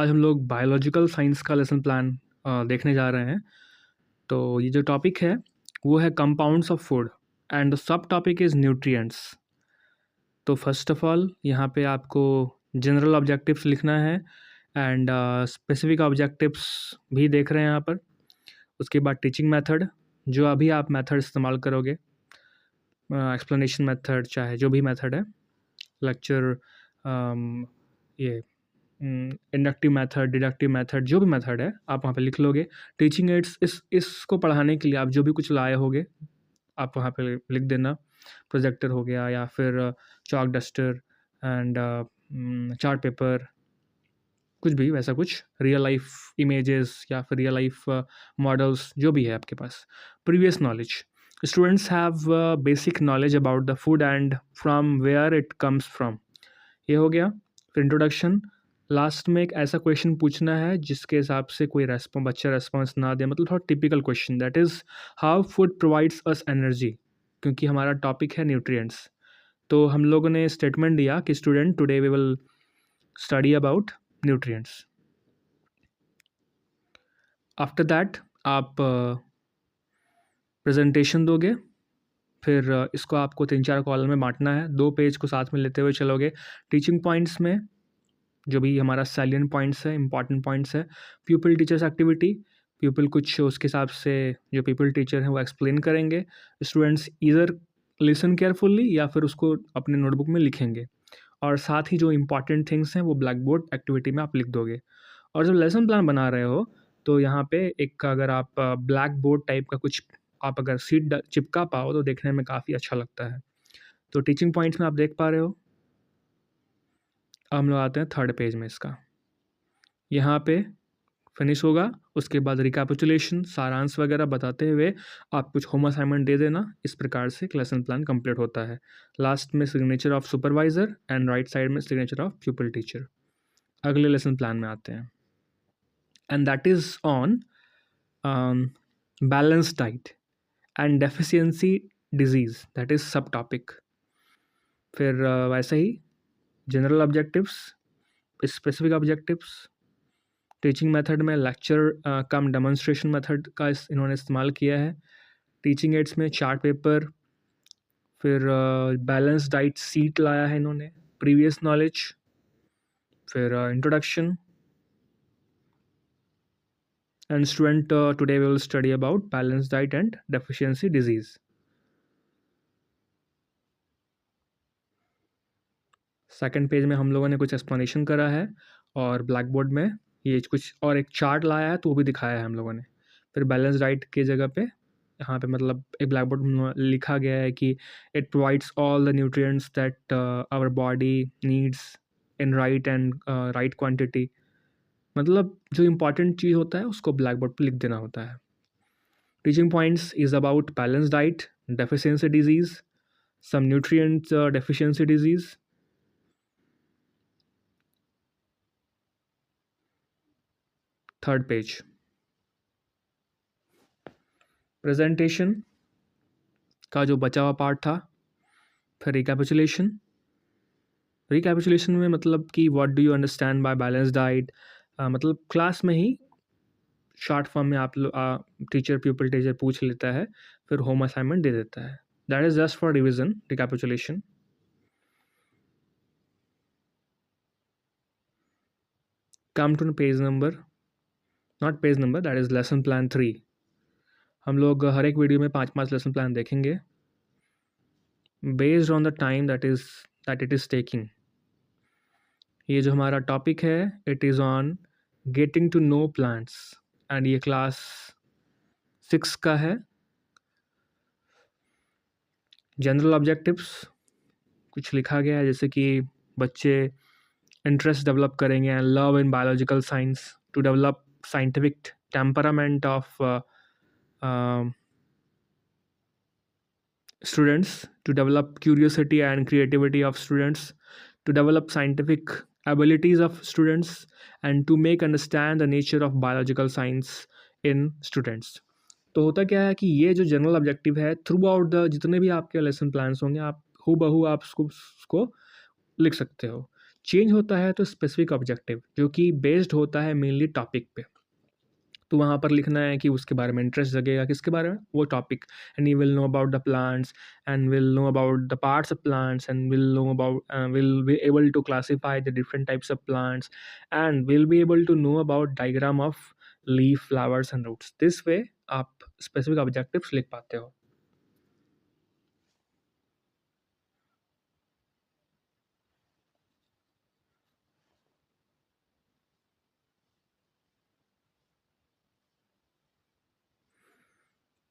आज हम लोग बायोलॉजिकल साइंस का लेसन प्लान देखने जा रहे हैं। तो ये जो टॉपिक है वो है compounds of food and the sub topic is nutrients. तो फर्स्ट ऑफ ऑल यहाँ पे आपको जनरल ऑब्जेक्टिव्स लिखना है एंड स्पेसिफिक ऑब्जेक्टिव्स भी देख रहे हैं यहाँ पर। उसके बाद टीचिंग मेथड, जो अभी आप मेथड इस्तेमाल करोगे, एक्सप्लेनेशन मेथड चाहे जो भी मेथड है, लेक्चर, ये इंडक्टिव मेथड, डिडक्टिव मेथड, जो भी मेथड है आप वहाँ पे लिख लोगे। टीचिंग एड्स, इसको पढ़ाने के लिए आप जो भी कुछ लाए होगे आप वहाँ पे लिख देना। प्रोजेक्टर हो गया या फिर chalk duster and chart paper, कुछ भी वैसा कुछ, रियल लाइफ इमेजेस या फिर रियल लाइफ मॉडल्स, जो भी है आपके पास। Previous knowledge, students have basic knowledge about the food and from where it comes from, ये हो गया। फिर इंट्रोडक्शन, लास्ट में एक ऐसा क्वेश्चन पूछना है जिसके हिसाब से कोई बच्चा रेस्पॉन्स ना दे, मतलब थोड़ा typical question, that is how food provides us energy, क्योंकि हमारा टॉपिक है न्यूट्रिएंट्स। तो हम लोगों ने स्टेटमेंट दिया कि student today we will study about nutrients. After that आप प्रेजेंटेशन दोगे। फिर इसको आपको 3-4 कॉलम में बांटना है, 2 पेज को साथ में लेते हुए चलोगे। टीचिंग पॉइंट्स में जो भी हमारा सैलियन पॉइंट्स है, इंपॉर्टेंट पॉइंट्स है। प्यूपिल टीचर्स एक्टिविटी, प्यूपिल कुछ उसके हिसाब से जो पीपल टीचर हैं वो एक्सप्लेन करेंगे। स्टूडेंट्स ईदर लिसन केयरफुल्ली या फिर उसको अपने नोटबुक में लिखेंगे, और साथ ही जो इंपॉर्टेंट थिंग्स हैं वो ब्लैक बोर्ड एक्टिविटी में आप लिख दोगे। और जब लेसन प्लान बना रहे हो तो यहाँ पे एक, अगर आप ब्लैक बोर्ड टाइप का कुछ आप अगर सीट चिपका पाओ तो देखने में काफ़ी अच्छा लगता है। तो टीचिंग पॉइंट्स में आप देख पा रहे हो। अब हम लोग आते हैं थर्ड पेज में। इसका यहाँ पे फिनिश होगा, उसके बाद रिकैपिचुलेशन, सारांश वगैरह बताते हुए आप कुछ होम असाइनमेंट दे देना। इस प्रकार से लेसन प्लान कंप्लीट होता है। लास्ट में signature of supervisor and right side में सिग्नेचर ऑफ प्यूपिल टीचर। अगले लेसन प्लान में आते हैं, and that is on balance diet and deficiency disease, that is sub topic. फिर वैसे ही general objectives, specific objectives. Teaching method में lecture cum demonstration method का इन्होंने इस्तेमाल किया है। टीचिंग एड्स में चार्ट पेपर, फिर बैलेंस डाइट सीट लाया है इन्होंने। प्रीवियस नॉलेज, फिर introduction, and student today we will study about balance diet and deficiency diseases. Second page में हम लोगों ने कुछ एक्सप्लेनेशन करा है, और ब्लैक बोर्ड में ये कुछ और एक चार्ट लाया है तो वो भी दिखाया है हम लोगों ने। फिर बैलेंस डाइट की जगह पे यहाँ पे मतलब एक ब्लैक बोर्ड में लिखा गया है कि it provides all the nutrients that our body needs in right and right quantity, मतलब जो इम्पॉर्टेंट चीज़ होता है उसको ब्लैक बोर्ड पर लिख देना होता है। Teaching points is about balance diet, deficiency diseases, some nutrients deficiency diseases. Third page presentation का जो बचा हुआ पार्ट था। फिर रिकैपिचुलेशन, में मतलब कि what do you understand by balance diet, मतलब क्लास में ही शॉर्ट फॉर्म में आप टीचर प्यूपिल टीचर पूछ लेता है, फिर होम असाइनमेंट दे देता है। That is just for revision, recapitulation. Come to page number, not page number, that is lesson plan 3। हम लोग हर एक वीडियो में 5-5 लेसन प्लान देखेंगे based on the time that it is taking. ये जो हमारा टॉपिक है it is on getting to know plants, and ये क्लास 6 का है। जनरल ऑब्जेक्टिव्स कुछ लिखा गया है जैसे कि बच्चे इंटरेस्ट डेवलप करेंगे and love in biological science, to develop scientific temperament of students, to develop curiosity and creativity of students, to develop scientific abilities of students, and to make understand the nature of biological science in students। तो होता क्या है कि ये जो general objective है, through out the जितने भी आपके लेसन प्लान्स होंगे आप हूबहू आप उसको लिख सकते हो। चेंज होता है तो स्पेसिफिक ऑब्जेक्टिव जो कि बेस्ड होता है मेनली टॉपिक पे। तो वहाँ पर लिखना है कि उसके बारे में इंटरेस्ट जगेगा, किसके बारे में, वो topic. And you will know about the plants and will know about the parts of plants and will know about will be able to classify the different types of plants and will be able to know about diagram of leaf, flowers and roots. This way आप specific objectives लिख पाते हो।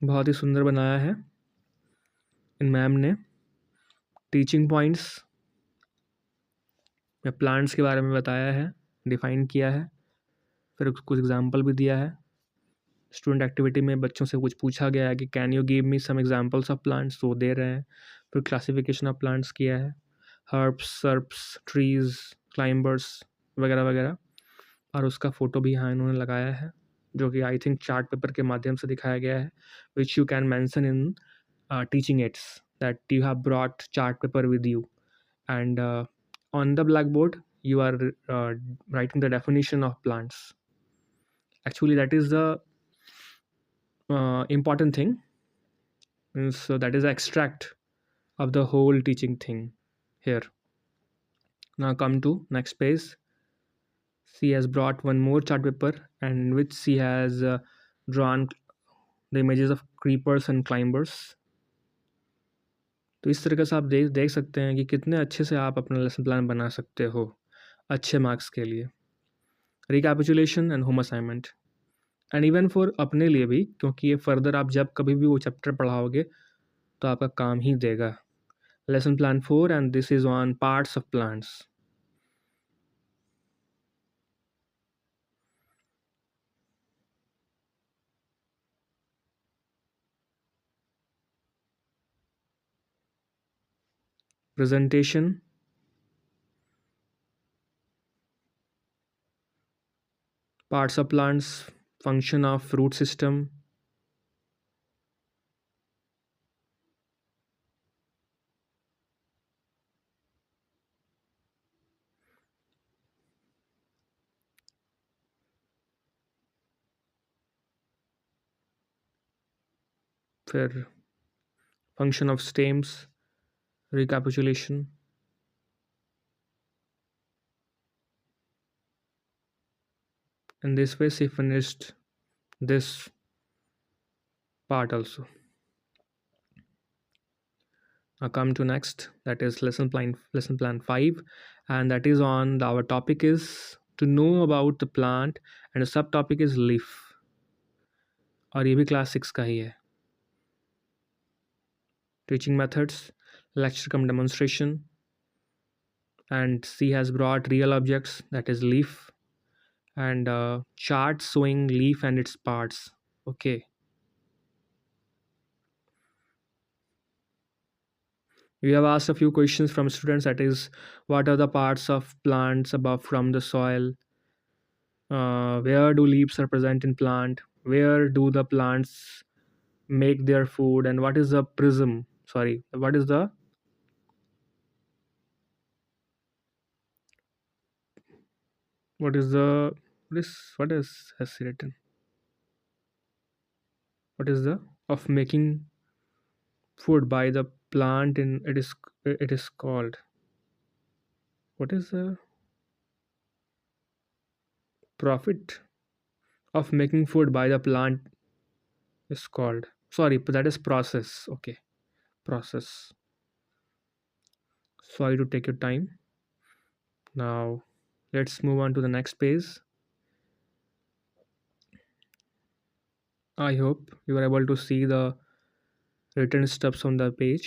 बहुत ही सुंदर बनाया है इन ma'am ने। Teaching points या प्लांट्स के बारे में बताया है, डिफाइन किया है, फिर कुछ एग्जाम्पल भी दिया है। स्टूडेंट एक्टिविटी में बच्चों से कुछ पूछा गया है कि can you give me some examples of plants, तो वो दे रहे हैं। फिर क्लासिफिकेशन ऑफ प्लांट्स किया है, हर्ब्स, सर्प्स, ट्रीज, क्लाइंबर्स वगैरह वगैरह। और उसका फ़ोटो भी यहाँ इन्होंने लगाया है, जो कि आई थिंक चार्ट पेपर के माध्यम से दिखाया गया है, which you can mention in teaching aids that you have brought chart paper with you and on the blackboard you are writing the definition of plants. Actually that is the important thing. So that is the extract of the whole teaching thing here. Now come to next page. She has brought one more chart paper and in which she has drawn the images of creepers and climbers. तो इस तरीके से आप देख देख सकते हैं कि कितने अच्छे से आप अपना लेसन प्लान बना सकते हो अच्छे मार्क्स के लिए। Recapitulation and home assignment and even for अपने लिए भी, क्योंकि ये फर्दर आप जब कभी भी वो चैप्टर पढ़ाओगे तो आपका काम ही देगा। Lesson plan 4 and this is on parts of plants. Presentation, parts of plants, function of root system, फिर function of stems, recapitulation. In this way she finished this part also. Now come to next, that is lesson plan 5 and that is on our topic is to know about the plant and the subtopic is leaf और ये भी class 6 का ही है। Teaching methods, lecture cum demonstration and she has brought real objects that is leaf and charts showing leaf and its parts. Okay, we have asked a few questions from students, that is what are the parts of plants above from the soil, where do leaves are present in plant, where do the plants make their food, and what is the prism, sorry, what is the what is the what is has written, what is the of making food by the plant in it is called, what is the profit of making food by the plant is called, sorry, but that is process. Okay, process. Sorry to take your time. Now let's move on to the next page. I hope you are able to see the written steps on the page.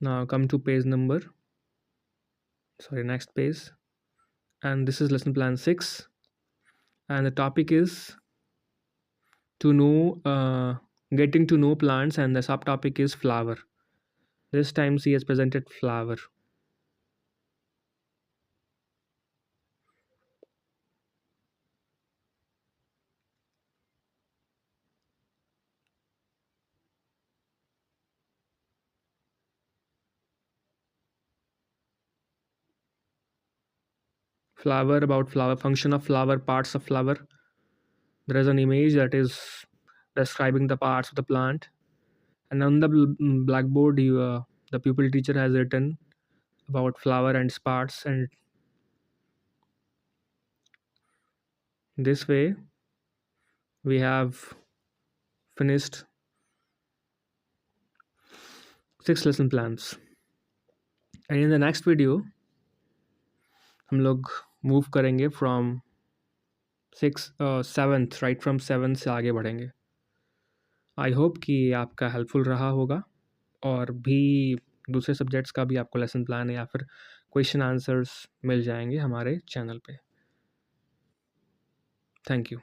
Now come to page number, sorry, next page. And this is lesson plan 6. And the topic is to know, getting to know plants, and the subtopic is flower. This time she has presented flower. flower, about flower, function of flower, parts of flower. There is an image that is describing the parts of the plant, and on the blackboard, the pupil teacher has written about flower and its parts, and this way we have finished 6 lesson plans. And in the next video हम लोग move करेंगे from 7th, right from 7th से आगे बढ़ेंगे. I hope कि आपका helpful रहा होगा, और भी दूसरे सब्जेक्ट्स का भी आपको लेसन प्लान या फिर क्वेश्चन आंसर्स मिल जाएंगे हमारे चैनल पे. Thank you.